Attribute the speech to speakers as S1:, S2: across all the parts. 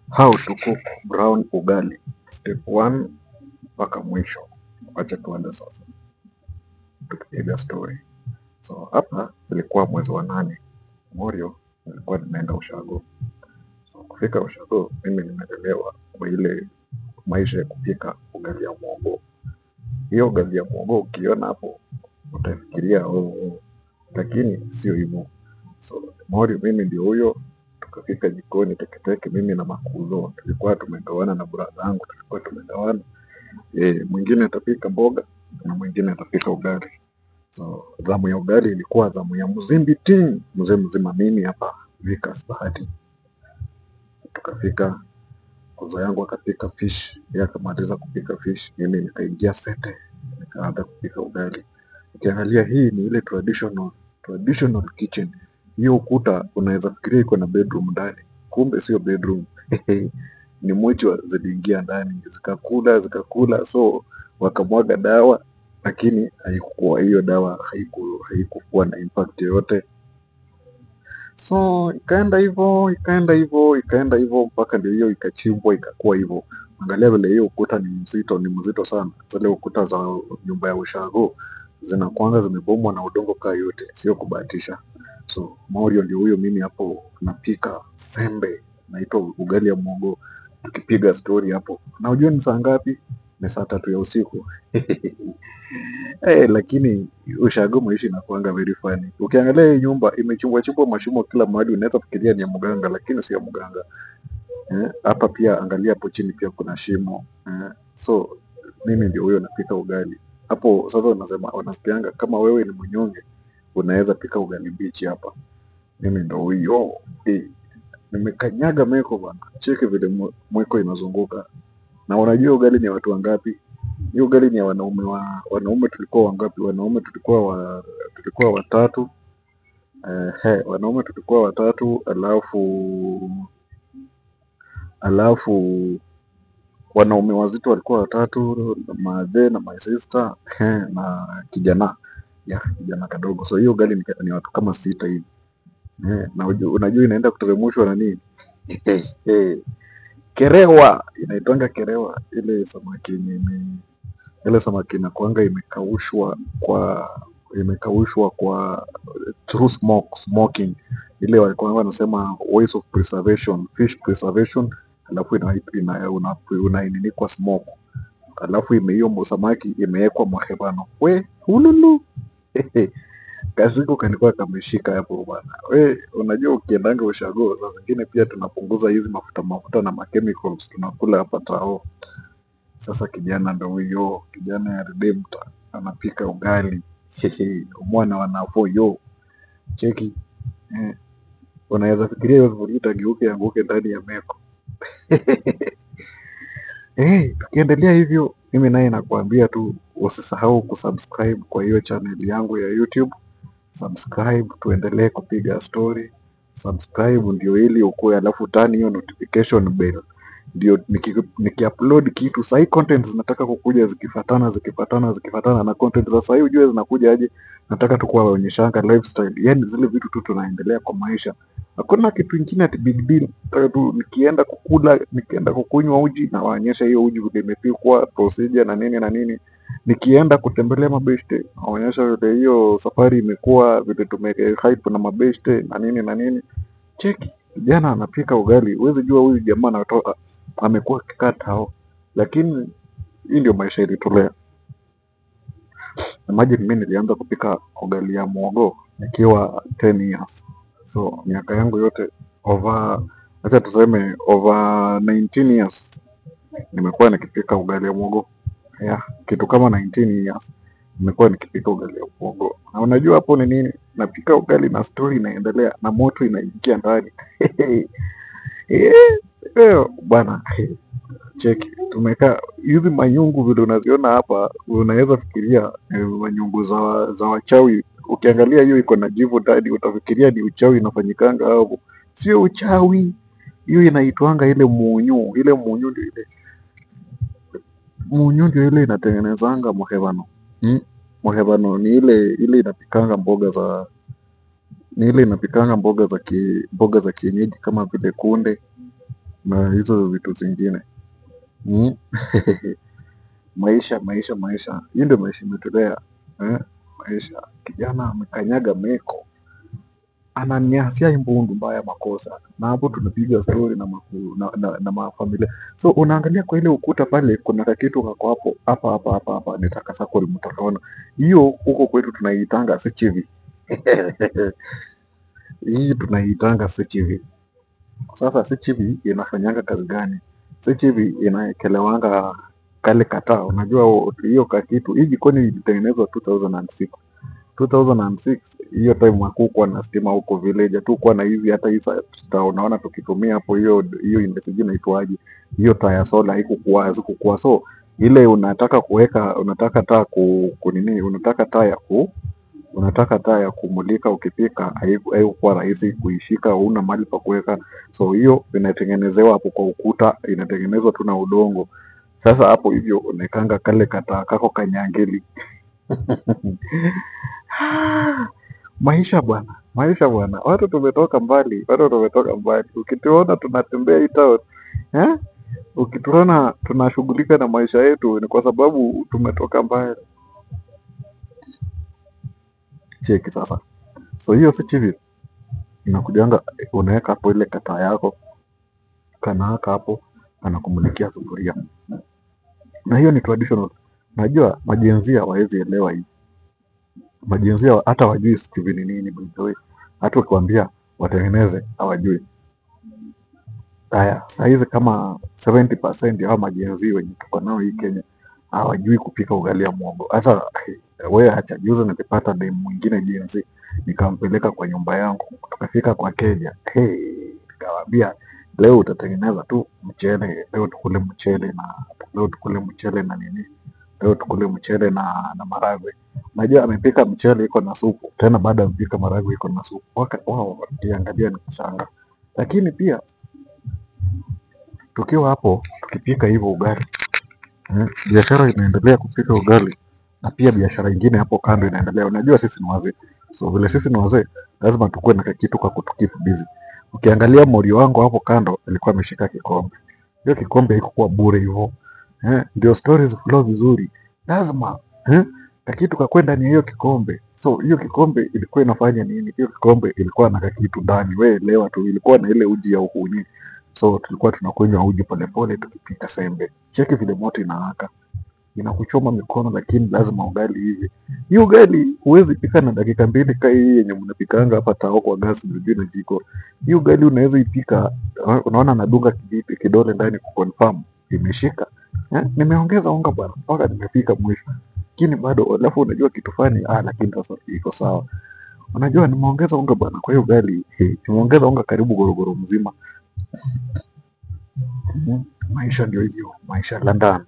S1: How to cook brown ugali step 1 mpaka mwisho. Wacha tuende sasa tukipiga story. So hapa ilikuwa mwezi wa 8, Morio nilikuwa nimeenda ushago. So kufika ushago, mimi nimelelewa kwa ile maisha ya kupika ugali ya muhogo. Hiyo ugali ya muhogo ukiona hapo utafikiria lakini sio hivyo. So Morio mimi ndio huyo, tukafika jikoni teketeke, mimi na makuzo tulikuwa tumegawana na brada yangu, tulikuwa tumegawana mwingine atapika mboga na mwingine atapika ugali. So zamu ya ugali ilikuwa zamu ya mzimbi mzee mzima, mimi hapa Vikas Bahati. Tukafika, kuzo yangu akapika fish, yeye akamaliza kupika fish, mimi nikaingia sete nikaanza kupika ugali. Ukiangalia hii ni ile traditional kitchen. Hiyo ukuta unaweza fikiria iko na bedroom ndani, kumbe sio bedroom ni mwicho ziliingia ndani zikakula, so wakamwaga dawa, lakini haikuwa hiyo dawa, haikukuwa na impact yoyote. So ikaenda hivyo mpaka ndio hiyo ikachimbwa ikakuwa hivyo. Angalia vile hiyo ukuta ni mzito sana. Zile ukuta za nyumba ya ushago zinakuanga zimebomwa na udongo kaa yote, sio kubahatisha. So Morio ndio huyo, mimi hapo napika sembe, naitwa ugali ya muhogo, tukipiga story hapo. Na unajua ni saa ngapi? Ni saa 3 ya usiku lakini ushago maisha inakuanga very funny. Ukiangalia hii nyumba imechimbwa mashimo kila mahali, unaweza fikiria ni ya mganga, lakini sio mganga. Hapa pia angalia hapo chini pia kuna shimo. So mimi ndio huyo napika ugali hapo. Sasa unasema, wanasikianga kama wewe ni mnyonge unaweza pika ugali bichi hapa. Mimi ndio huyo nimekanyaga meko bana, cheki vile mweko inazunguka. Na unajua ugali ni watu wangapi? Hiyo ugali ni ya wanaume tulikuwa wangapi? Wanaume tulikuwa watatu. Wanaume tulikuwa watatu, alafu wanaume wazito walikuwa watatu, maadhe na my sister na kijana kadogo. So hiyo ugali ni watu kama 6 hivi. Na unajua inaenda kuteremushwa na nini? Kerewa, inaitwanga kerewa. Ile samaki inakuanga imekaushwa kwa through smoking. Ile walikuwa wanasema ways of preservation, fish preservation, alafu unainikwa smoke, alafu hiyo samaki imewekwa mahebano. Hululu kasiko kalikuwa kameshika hapo bana. Unajua ukiendanga ushago saa zingine pia tunapunguza hizi mafuta na machemicals tunakula hapa tao. Sasa kijana ndo huyo, kijana ya Redempta anapika ugali mwana wanafo yo cheki. Unaweza fikiria hiyo sufuria itageuke anguke ndani ya meko. Tukiendelea hivyo, mimi naye nakuambia tu usisahau kusubscribe kwa hiyo channel yangu ya YouTube. Subscribe tuendelee kupiga story. Subscribe ndio ili ukue, alafu turn hiyo notification bell, ndio nikiupload kitu sahi. Content zinataka kukuja zikifatana na content za sahi, ujue zinakuja aje. Nataka tu kuwaonyeshanga lifestyle, yani zile vitu tu tunaendelea kwa maisha. Hakuna kitu kingine ati big deal. Nataka tu nikienda kukunywa uji na waonyesha hiyo uji vile imepikwa, procedure na nini. Nikienda kutembelea mabeshte naonyesha vile hiyo safari imekuwa, vile hype na mabeshte na nini. Cheki, jana anapika ugali, huwezi jua huyu jamaa anatoka amekuwa akikata hao, lakini hii ndio maisha ilitolea. Imagine mimi nilianza kupika ugali ya muhogo nikiwa 10 years. So miaka yangu yote acha tuseme over 19 years nimekuwa nikipika ugali ya muhogo. Kitu kama 19 years nimekuwa nikipika ugali ya muhogo. Na unajua hapo ni nini? Napika ugali na story inaendelea na moto inaingia ndani. Bwana, cheki, tumekaa hizi manyungu vile unaziona hapa, unaweza fikiria manyungu za wachawi. Ukiangalia hiyo iko na jivu ndani, utafikiria ni uchawi inafanyikanga hapo. Sio uchawi, hiyo inaitwanga ile munyu. Ile munyu ndio ile inatengenezanga mohebano. Mohebano ni ile inapikanga mboga za kienyeji kama vile kunde, na hizo vitu zingine. Mm. Maisha, hii ndio maisha imetulea. Maisha, kijana amekanyaga meko, ananiasia imbundu mbaya makosa, na hapo tunapiga story na mafamilia. So unaangalia kwa ile ukuta pale, kuna kakitu kako hapo hapa, nitakasakori, mtakaona hiyo. Huko kwetu tunaiitanga sichivi. Hii tunaiitanga sichivi. Sasa sichivi inafanyanga kazi gani? Sichivi inaekelewanga kale kataa. Unajua hiyo kakitu, hii jikoni ilitengenezwa 2006. 2006 hiyo time hakukuwa na stima huko village, hatukuwa na hizi hata hii unaona tukitumia hapo hiyo industry inaitwaje, hiyo taa ya sola hazikukuwa. So ile unataka kuweka, unataka taa kunini, unataka taa ya kumulika ukipika, haikuwa rahisi kuishika, huna mahali pa kuweka. So hiyo inatengenezewa hapo kwa ukuta, inatengenezwa tu na udongo. Sasa hapo hivyo unaekanga kale kataa kako kanyangeli. Maisha bwana, watu tumetoka mbali, ukituona tunatembea hii town, ukituona tunashughulika na maisha yetu ni kwa sababu tumetoka mbali. Cheki sasa. So hiyo si chivi inakujanga, unaweka hapo ile kataa yako, kanaaka hapo, anakumulikia sufuria, na hiyo ni traditional. Najua majenzia hawawezi elewa hii. Majenzia hata wajui chivi ni nini, by the way. Hata ukiwaambia watengeneze hawajui. Haya, saizi kama 70% ya hao majenzi wenye tuko nao hii Kenya hawajui kupika ugali ya muhogo. Hata wewe acha, juzi nilipata demu mwingine jenzi, nikampeleka kwa nyumba yangu, tukafika kwa keja. Nikamwambia leo utatengeneza tu mchele, leo tukule mchele na nini, leo tukule mchele na maragwe. Najua amepika mchele iko na supu, tena baada ya kupika maragwe iko na supu. Wao wakiangalia nikishanga. Lakini pia tukiwa hapo tukipika hivyo ugali, biashara inaendelea kupika ugali, na pia biashara ingine hapo kando inaendelea. Unajua sisi ni wazee, so vile sisi ni wazee lazima tukue na kitu kwa kutukipu busy. Ukiangalia morio wangu hapo kando alikuwa ameshika kikombe. Hiyo kikombe haikuwa bure hivyo, ndio stories flow vizuri, lazima kakitu kakwe ndani ya hiyo kikombe. So hiyo kikombe ilikuwa inafanya nini? Hiyo kikombe ilikuwa na kakitu ndani, wewe elewa tu, ilikuwa na ile uji ya uhunyi. So tulikuwa tunakunywa uji polepole tukipika sembe. Cheki vile moto inawaka, inakuchoma mikono, lakini lazima ugali hivi. Hiyo ugali huwezi pika na dakika mbili kaa hii yenye mnapikanga hapa tao kwa gasi sijui na jiko. Hiyo ugali unaweza ipika, unaona nadunga kijiti kidole ndani kuconfirm imeshika. Nimeongeza unga bwana mpaka nimefika mwisho. Lakini bado alafu unajua kitu fani, lakini sasa iko sawa. Unajua nimeongeza unga bwana kwa hiyo ugali, nimeongeza unga karibu gorogoro mzima. Maisha ndio hiyo, maisha la ndani.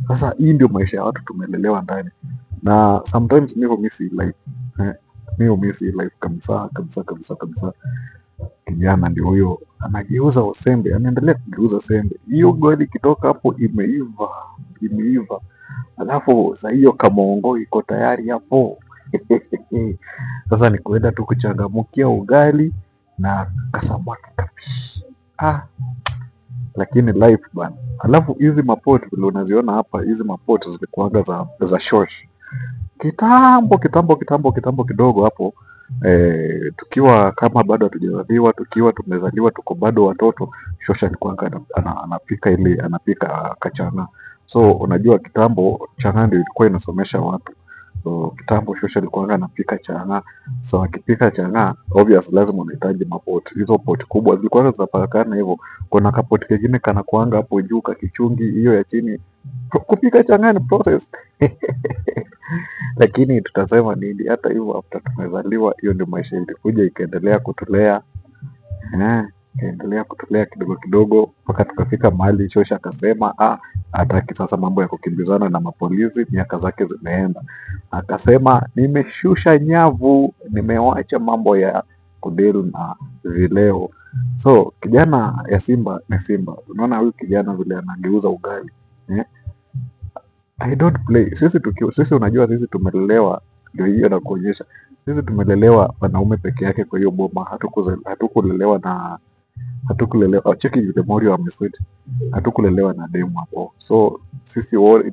S1: Sasa hii ndio maisha ya watu tumelelewa ndani, na sometimes mimi humisi life, mimi humisi life kabisa. Kijana ndio huyo anageuza usembe, anaendelea kugeuza sembe. Hiyo ugali ikitoka hapo imeiva, alafu saa hiyo kamongo iko tayari hapo. Sasa ni kuenda tu kuchangamkia ugali na kasamaki kapishi. Lakini life bana. Alafu hizi mapoti vile unaziona hapa, hizi mapoti zilikuwaga za shosh kitambo kidogo hapo, tukiwa kama bado hatujazaliwa, tukiwa tumezaliwa tuko bado watoto. Shosh alikuwa anapika kachana. So unajua kitambo chana ndio ilikuwa inasomesha watu. So kitambo shosha alikuwa anapika chang'aa. So akipika chang'aa, obvious lazima unahitaji mapoti. Hizo poti kubwa zilikuwa zinapakana hivyo. Kuna kapoti kingine kanakuanga hapo juu kakichungi, hiyo ya chini. Kupika chang'aa ni process. Lakini tutasema nini? Hata hivyo after tumezaliwa, hiyo ndio maisha ilikuja ikaendelea kutulea. Ikaendelea kutulea kidogo kidogo mpaka tukafika mahali shosha akasema hataki sasa mambo ya kukimbizana na mapolisi, miaka zake zimeenda. Akasema nimeshusha nyavu, nimewacha mambo ya kudelu na vileo. So kijana ya Simba ni Simba. Unaona huyu kijana vile anageuza ugali. I don't play. Sisi unajua sisi tumelelewa, ndio hiyo na kuonyesha. Sisi tumelelewa wanaume peke yake kwa hiyo boma, hatukulelewa hatukulelewa. Cheki yule Morio amesweet, hatukulelewa na demu hapo, so sisi wote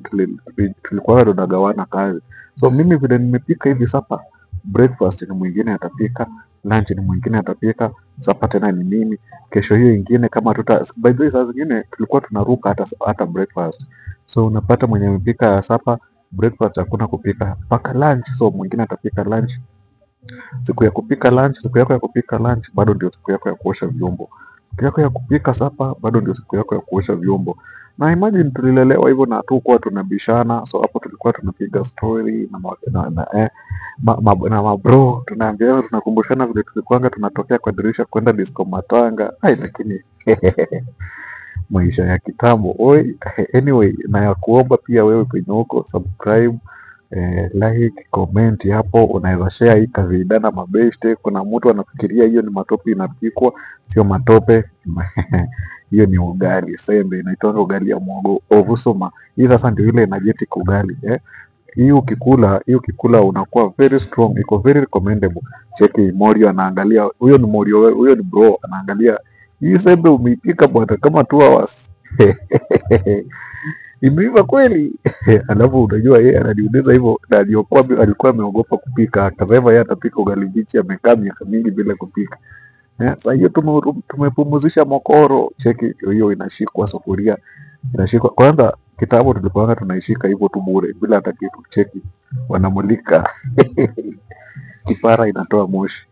S1: tulikuwa tunagawana kazi. So mimi vile nimepika hivi sapa, breakfast ni mwingine atapika, lunch ni mwingine atapika, sapa tena ni mimi, kesho hiyo ingine kama by the way saa zingine tulikuwa tunaruka hata breakfast. So unapata mwenye amepika sapa, breakfast hakuna kupika mpaka lunch, so mwingine atapika lunch. Siku ya kupika lunch, siku yako ya kupika lunch bado ndio siku yako ya kuosha vyombo. Siku yako ya kupika sapa bado ndio siku yako ya kuosha vyombo. Na imagine tulilelewa hivyo na hatukuwa tunabishana, so hapo tulikuwa tunapiga story na mabro, tunaambiana, tunakumbushana vile tulikuwanga tunatokea kwa dirisha kwenda disco matanga. Lakini maisha ya kitambo. Anyway, na ya kuomba pia wewe kwenye huko subscribe, like, comment hapo, unaweza share hii kawaida na mabeshte. Kuna mtu anafikiria hiyo ni matope inapikwa, sio matope. Hiyo ni ugali sembe, inaitwa ugali ya mwogo ovusoma. Hii sasa ndio ile energetic ugali hii ukikula unakuwa very strong, iko very recommendable. Cheki Morio anaangalia, huyo ni bro anaangalia hii sembe umeipika bwana kama 2 hours. Imeiva kweli. Alafu unajua yeye ananiuliza hivyo, na alikuwa ameogopa kupika, akasema yeye atapika ugali bichi, amekaa miaka mingi bila kupika. Sasa hiyo tumepumzisha mokoro. Cheki hiyo inashikwa sufuria, inashikwa kwanza. Kitambo tulikuwa tunaishika hivyo tu bure bila hata kitu. Cheki wanamulika kipara inatoa moshi.